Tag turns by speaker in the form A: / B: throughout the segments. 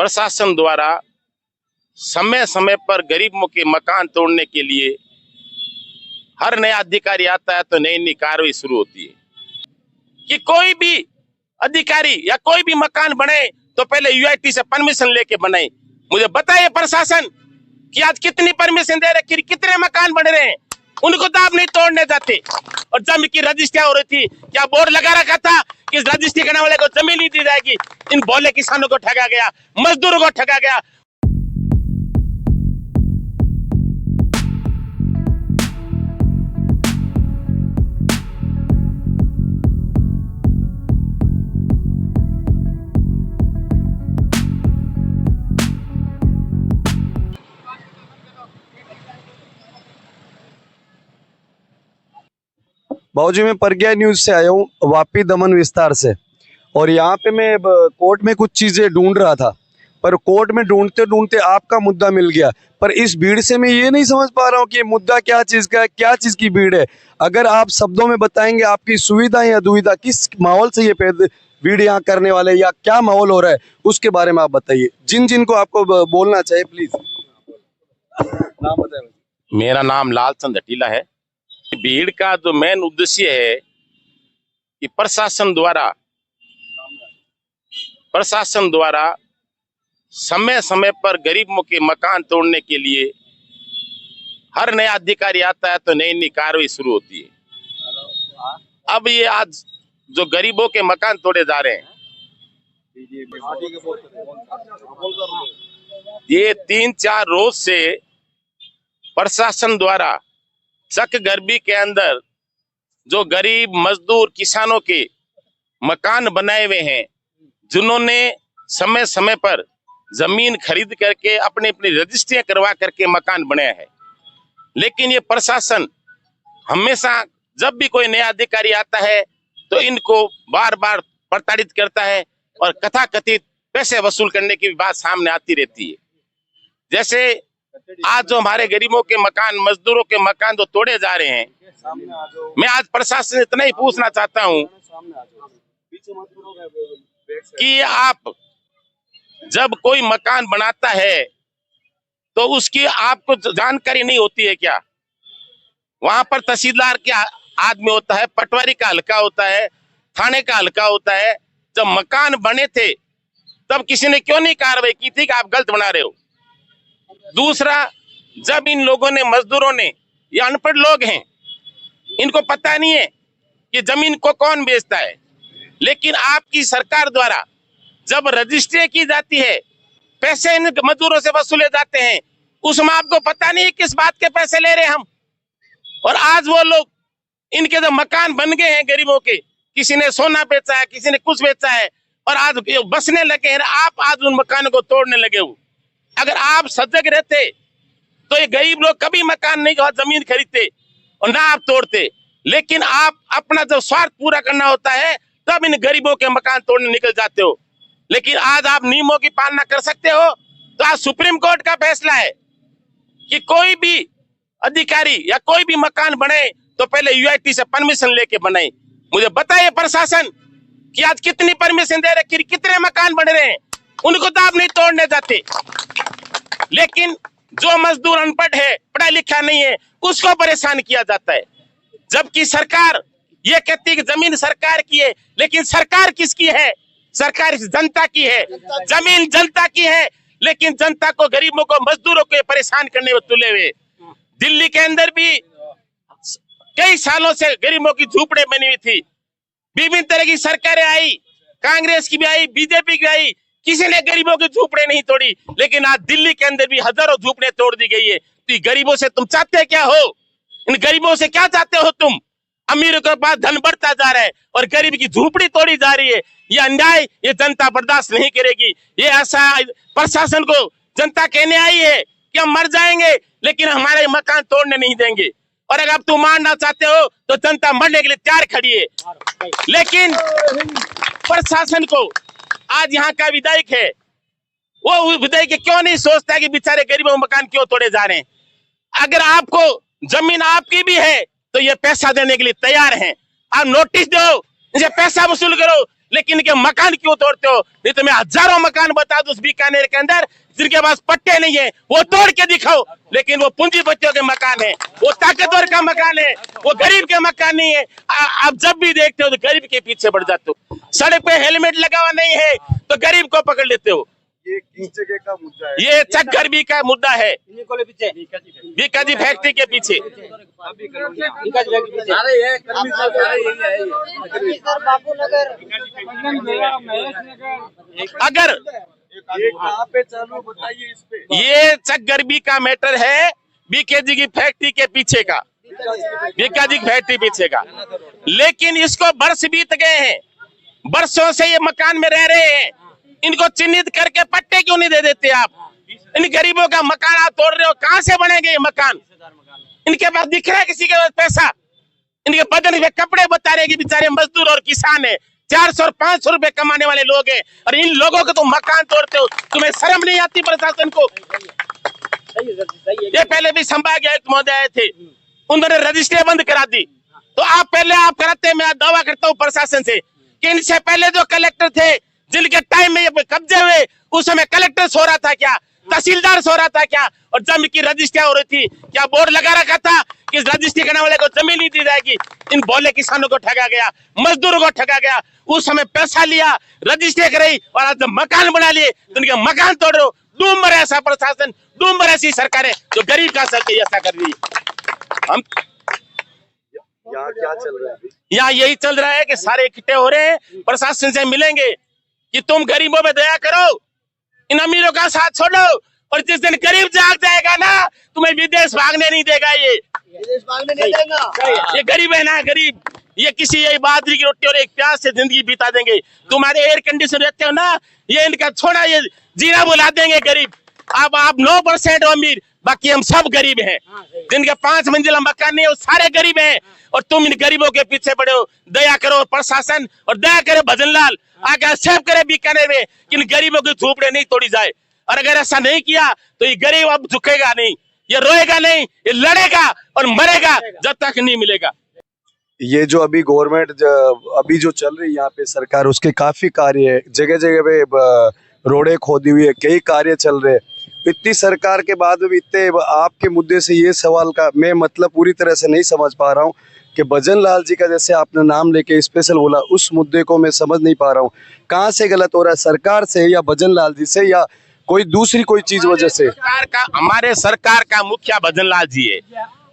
A: प्रशासन द्वारा समय समय पर गरीबों के मकान तोड़ने के लिए हर नया अधिकारी आता है तो नई नई कार्रवाई शुरू होती है कि कोई भी अधिकारी या कोई भी मकान बने तो पहले यूआईटी से परमिशन लेके बनाए। मुझे बताइए प्रशासन कि आज कितनी परमिशन दे रहे, कितने मकान बन रहे हैं, उनको तो आप नहीं तोड़ने जाते। और जमीन की रजिस्ट्री हो रही थी, क्या बोर्ड लगा रखा था कि रजिस्ट्री करने वाले को जमीन नहीं दी जाएगी। इन भोले किसानों को ठगा गया, मजदूरों को ठगा गया।
B: बाबूजी, मैं प्रज्ञा न्यूज से आया हूँ, वापी दमन विस्तार से। और यहाँ पे मैं कोर्ट में कुछ चीजें ढूंढ रहा था, पर कोर्ट में ढूंढते ढूंढते आपका मुद्दा मिल गया। पर इस भीड़ से मैं ये नहीं समझ पा रहा हूँ कि ये मुद्दा क्या चीज का है, क्या चीज की भीड़ है। अगर आप शब्दों में बताएंगे आपकी सुविधा या दुविधा, किस माहौल से ये भीड़ यहाँ करने वाले, या क्या माहौल हो रहा है, उसके बारे में आप बताइए। जिन जिन को आपको बोलना चाहिए प्लीज नाम बताइए।
A: मेरा नाम लालचंद हटीला है। भीड़ का जो मेन उद्देश्य है कि प्रशासन द्वारा समय समय पर गरीबों के मकान तोड़ने के लिए हर नया अधिकारी आता है तो नई नई कार्रवाई शुरू होती है। अब ये आज जो गरीबों के मकान तोड़े जा रहे हैं, ये 3-4 रोज से प्रशासन द्वारा चक गर्भी के अंदर जो गरीब मजदूर किसानों के मकान बनाए हुए हैं, जिन्होंने समय समय पर जमीन खरीद करके अपनी अपनी रजिस्ट्रियां करवा करके मकान बनाया है, लेकिन ये प्रशासन हमेशा जब भी कोई नया अधिकारी आता है तो इनको बार बार प्रताड़ित करता है और कथाकथित पैसे वसूल करने की बात सामने आती रहती है। जैसे आज जो हमारे गरीबों के मकान, मजदूरों के मकान जो तोड़े जा रहे हैं, मैं आज प्रशासन से इतना ही पूछना चाहता हूं कि आप जब कोई मकान बनाता है तो उसकी आपको जानकारी नहीं होती है क्या? वहां पर तहसीलदार के आदमी होता है, पटवारी का हल्का होता है, थाने का हल्का होता है। जब मकान बने थे तब किसी ने क्यों नहीं कार्रवाई की थी कि आप गलत बना रहे हो? दूसरा, जब इन लोगों ने, मजदूरों ने, ये अनपढ़ लोग हैं, इनको पता नहीं है कि जमीन को कौन बेचता है, लेकिन आपकी सरकार द्वारा जब रजिस्ट्री की जाती है, पैसे इन मजदूरों से वसूले जाते हैं, उसमें आपको पता नहीं है किस बात के पैसे ले रहे हैं हम। और आज वो लोग, इनके जो मकान बन गए हैं गरीबों के, किसी ने सोना बेचा है, किसी ने कुछ बेचा है, और आज बसने लगे हैं, आप आज उन मकानों को तोड़ने लगे हो। अगर आप सजग रहते तो ये गरीब लोग कभी मकान नहीं, जमीन खरीदते और ना आप तोड़ते। लेकिन आप अपना जब स्वार्थ पूरा करना होता है तब इन गरीबों के मकान तोड़ने निकल जाते हो। लेकिन आज आप नियमों की पालना कर सकते हो, तो आज सुप्रीम कोर्ट का फैसला है कि कोई भी अधिकारी या कोई भी मकान बने तो पहले यूआईटी से परमिशन लेके बनाए। मुझे बताइए प्रशासन कि आज कितनी परमिशन दे रहे, कितने मकान बन रहे हैं, उनको तो आप नहीं तोड़ने जाते। लेकिन जो मजदूर अनपढ़ है, पढ़ा लिखा नहीं है, उसको परेशान किया जाता है। जबकि सरकार ये कहती है कि जमीन सरकार की है, लेकिन सरकार किसकी है? सरकार जनता की है, जमीन जनता की है, लेकिन जनता को, गरीबों को, मजदूरों को परेशान करने में तुले हुए। दिल्ली के अंदर भी कई सालों से गरीबों की झोपड़े बनी हुई थी, विभिन्न तरह की सरकारें आई, कांग्रेस की भी आई, बीजेपी की भी आई, किसी ने गरीबों की झोपड़े नहीं तोड़ी। लेकिन आज दिल्ली के अंदर भी हजारों झोपड़े तोड़ दी गई है। तो गरीबों से तुम चाहते क्या हो? इन गरीबों से क्या चाहते हो तुम? अमीरों के पास धन बढ़ता जा रहा है और गरीब की झोपड़ी तोड़ी जा रही है। ये अन्याय, ये जनता बर्दाश्त नहीं करेगी। ये ऐसा प्रशासन को जनता कहने आई है कि हम मर जाएंगे लेकिन हमारे मकान तोड़ने नहीं देंगे। और अगर आप तुम मारना चाहते हो तो जनता मरने के लिए तैयार खड़ी है। लेकिन प्रशासन को, आज यहाँ का विधायक है, वो विधायक क्यों नहीं सोचता कि बेचारे गरीबों मकान क्यों तोड़े जा रहे हैं? अगर आपको जमीन आपकी भी है तो ये पैसा देने के लिए तैयार हैं। आप नोटिस दो, इसे पैसा वसूल करो, लेकिन इनके मकान क्यों तोड़ते हो? नहीं तो मैं हजारों मकान बता दूं उस बीकानेर के अंदर जिनके पास पट्टे नहीं है, वो तोड़ के दिखाओ। लेकिन वो पूंजीपतियों के मकान है, वो ताकतवर का मकान है, वो गरीब के मकान नहीं है। आप जब भी देखते हो तो गरीब के पीछे बढ़ जाते हो। सड़क पे हेलमेट लगा हुआ नहीं है तो गरीब को पकड़ लेते हो।
B: ये किस जगह का मुद्दा है?
A: ये चक्कर भी का मुद्दा है, बीकाजी फैक्ट्री के पीछे। अगर
B: ये कहाँ पे चालू बताइए इस पे।
A: ये चकगरबी का मैटर है, बीकेजी की फैक्ट्री के पीछे का, बीकाजी की फैक्ट्री पीछे का। लेकिन इसको वर्ष बीत गए हैं, वर्षों से ये मकान में रह रहे हैं, इनको चिन्हित करके पट्टे क्यों नहीं दे देते आप? इन गरीबों का मकान आप तोड़ रहे हो, कहां से बनेंगे ये मकान? इनके पास दिख रहा है किसी के पास पैसा? इनके बदन में कपड़े बता रहे कि बेचारे मजदूर और किसान है, 400 और 500 रुपए कमाने वाले लोग हैं, और इन लोगों को तुम मकान तोड़ते हो। तुम्हें शर्म नहीं आती प्रशासन को? ये पहले भी संभाग आयुक्त महोदय आए थे, उन्होंने रजिस्ट्री बंद करा दी। तो आप पहले आप कराते, मैं दावा करता हूँ प्रशासन से कि इनसे पहले जो कलेक्टर थे जिनके टाइम में ये कब्जे हुए, उस समय कलेक्टर सो रहा था क्या? तहसीलदार सो रहा था क्या? और जमीन की रजिस्ट्री हो रही थी क्या? बोर्ड लगा रखा था कि रजिस्ट्री करने वाले को जमीन नहीं दी जाएगी। इन भोले किसानों को ठगा गया, मजदूरों को ठगा गया। उस समय पैसा लिया, रजिस्ट्री कराई, और आज मकान बना लिए तो उनके मकान तोड़ रहे हो। डूब मरे ऐसा प्रशासन, डूब मरे ऐसी सरकारें जो गरीब का सर ऐसा कर रही है। हम
B: यहाँ क्या चल रहा है?
A: यहाँ यही चल रहा है कि सारे इकट्ठे हो रहे हैं, प्रशासन से मिलेंगे कि तुम गरीबों पे दया करो, इन अमीरों का साथ छोड़ो, और जिस दिन गरीब जाग जाएगा ना, तुम्हें विदेश भागने नहीं देगा। ये
C: विदेश भागने नहीं देगा।
A: ये गरीब है ना, गरीब, ये किसी ये बाजरी की रोटी और एक प्याज से जिंदगी बिता देंगे। तुम्हारे एयर कंडीशन रहते हो ना, ये इनका छोड़ा, ये जीना बुला देंगे गरीब। अब आप 9% अमीर, बाकी हम सब गरीब हैं। जिनके 5 मंजिला मकान नहीं है वो सारे गरीब हैं, और तुम इन गरीबों के पीछे पड़े हो। दया करो प्रशासन, और दया करे भजनलाल, आगे सेव करे बीकानेर में कि इन गरीबों की झोपड़े नहीं तोड़ी जाए। और अगर ऐसा नहीं किया तो ये गरीब अब झुकेगा नहीं, ये रोएगा नहीं, ये लड़ेगा और मरेगा जब तक नहीं मिलेगा।
B: ये जो अभी गवर्नमेंट अभी जो चल रही है यहाँ पे सरकार, उसके काफी कार्य है, जगह जगह पे रोडें खोदी हुई है, कई कार्य चल रहे हैं। इतनी सरकार के बाद भी इतने आपके मुद्दे से ये सवाल का मैं मतलब पूरी तरह से नहीं समझ पा रहा हूँ कि भजनलाल जी का जैसे आपने नाम लेके स्पेशल बोला, उस मुद्दे को मैं समझ नहीं पा रहा हूँ। कहाँ से गलत हो रहा है, सरकार से या भजनलाल जी से, या कोई दूसरी कोई चीज वजह से?
A: हमारे सरकार का मुखिया भजनलाल जी है।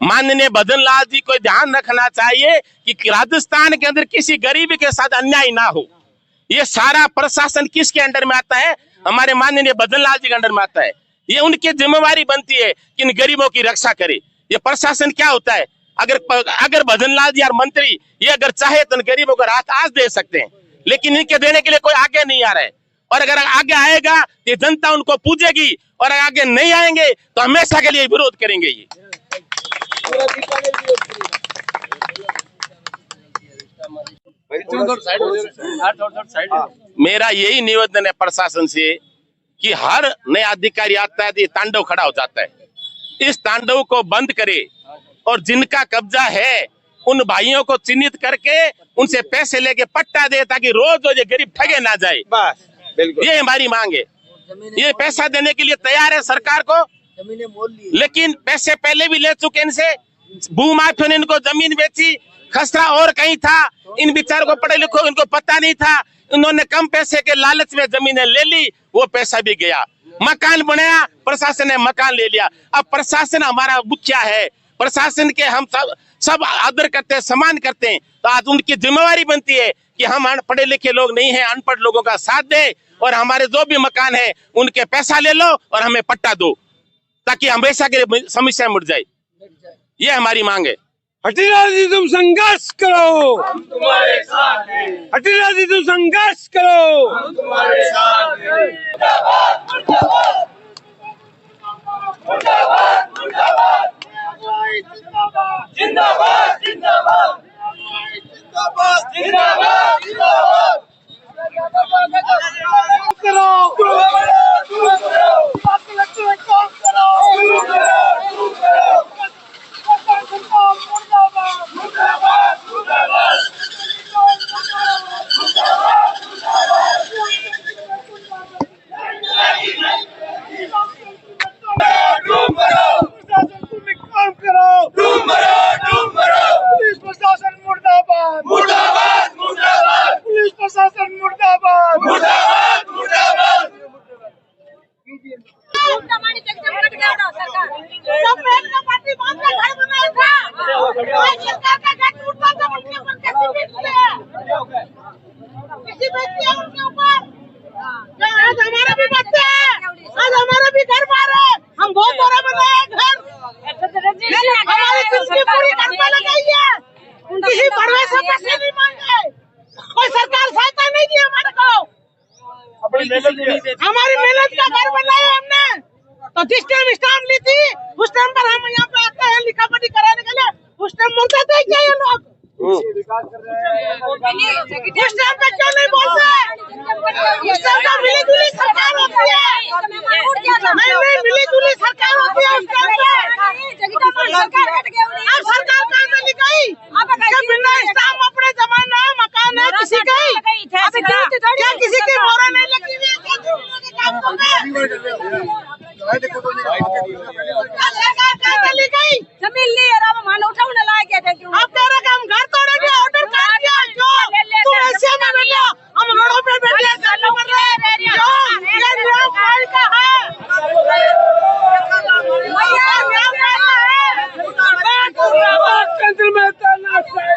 A: माननीय भजनलाल जी को ध्यान रखना चाहिए कि राजस्थान के अंदर किसी गरीब के साथ अन्याय ना हो। ये सारा प्रशासन किसके अंडर में आता है? हमारे माननीय भजनलाल जी के अंडर में आता है। ये उनकी जिम्मेवारी बनती है कि इन गरीबों की रक्षा करे। ये प्रशासन क्या होता है? अगर भजनलाल जी और मंत्री ये अगर चाहे तो गरीबों को राहत आज दे सकते हैं, लेकिन इनके देने के लिए कोई आगे नहीं आ रहा है। और अगर आगे आएगा तो जनता उनको पूजेगी, और आगे नहीं आएंगे तो हमेशा के लिए विरोध करेंगे। ये मेरा यही निवेदन है प्रशासन से कि हर नया अधिकारी आता है तो ये तांडव खड़ा हो जाता है। इस तांडव को बंद करे, और जिनका कब्जा है उन भाइयों को चिन्हित करके उनसे पैसे लेके पट्टा दे, ताकि रोज ये गरीब ठगे ना जाए। बस ये हमारी मांग है। ये पैसा देने के लिए तैयार है सरकार को,
C: जमीनें मोल ली,
A: लेकिन पैसे पहले भी ले चुके इनसे। भूमाफिया ने इनको जमीन बेची, खसरा और कहीं था। इन बेचारों को पढ़े लिखो इनको पता नहीं था, इन्होंने कम पैसे के लालच में जमीनें ले ली, वो पैसा भी गया। मकान बनाया, प्रशासन ने मकान ले लिया। अब प्रशासन हमारा मुखिया है, प्रशासन के हम सब आदर करते हैं, सम्मान करते हैं। तो आज उनकी जिम्मेवारी बनती है कि हम पढ़े लिखे लोग नहीं हैं, अनपढ़ लोगों का साथ दे, और हमारे जो भी मकान है उनके पैसा ले लो और हमें पट्टा दो, ताकि हमेशा के लिए समस्या मिट जाए। ये हमारी मांग है।
D: हटिला जी तुम संघर्ष करो, हम तुम्हारे साथ हैं। हटिला जी तुम संघर्ष करो, हम तुम्हारे साथ हैं। मुर्दाबाद मुर्दाबाद मुर्दाबाद मुर्दाबाद जिंदाबाद जिंदाबाद जिंदाबाद जिंदाबाद जिंदाबाद जिंदाबाद करो मुर्दाबाद मुर्दाबाद मुर्दाबाद प्रशासन मुर्दाबाद मुर्दाबाद मुर्दाबाद।
E: आज हमारा भी बच्चे हैं, आज हमारा भी घर बार है, हम बहुत बड़ा बनाए घर, हमारी जिंदगी पूरी घर पे लगाई है, किसी बड़े से पैसे नहीं मांगे, कोई सरकार सहायता नहीं दी हमारे को, हमारी मेहनत का घर बनाया हमने। तो जिस टाइम स्टाम्प ली थी उस टाइम पर हम यहाँ पे आते हैं लिखा पढ़ी कराने के लिए, उस टाइम बोलते थे क्या ये लोग, उस टाइम पे क्यों नहीं बोलते? उस टाइम पे मिली जुली सरकार होती है, नहीं मिली जुली सरकार होती है उस टाइम पे। अब सरकार कहाँ से लिखाई? बिना स्टाम्प अपने जमाना मकान है किसी का ही, क्या किसी की मोहर नहीं लगी हुई है? काम को
F: जमीन ली है, मान उठाने लायक है।
E: आप कह रहे हम घर तोड़ेंगे, ऑर्डर कर दिया जो तुम ऐसे में बैठे, हम रोडों पे बैठे चलने पड़ रहे हैं, जो ये न्याय फाइल का है,
D: केंद्र में तैनात है।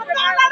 E: सरकार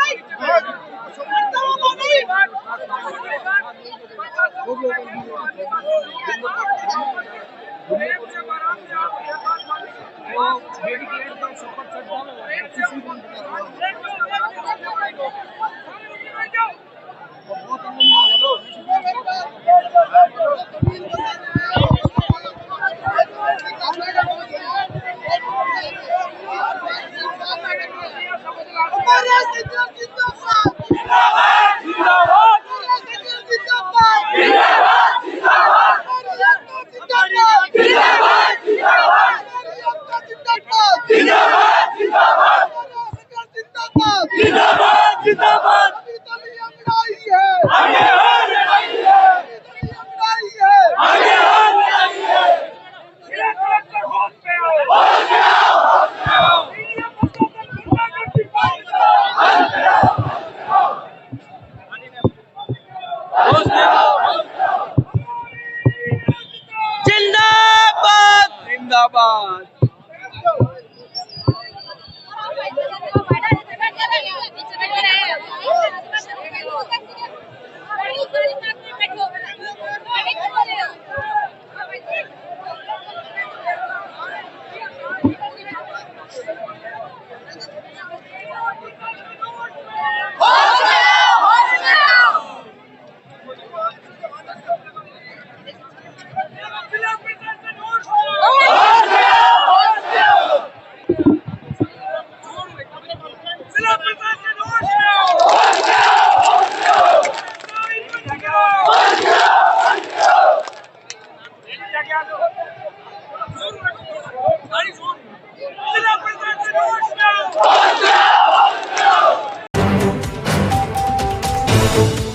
G: Thank you.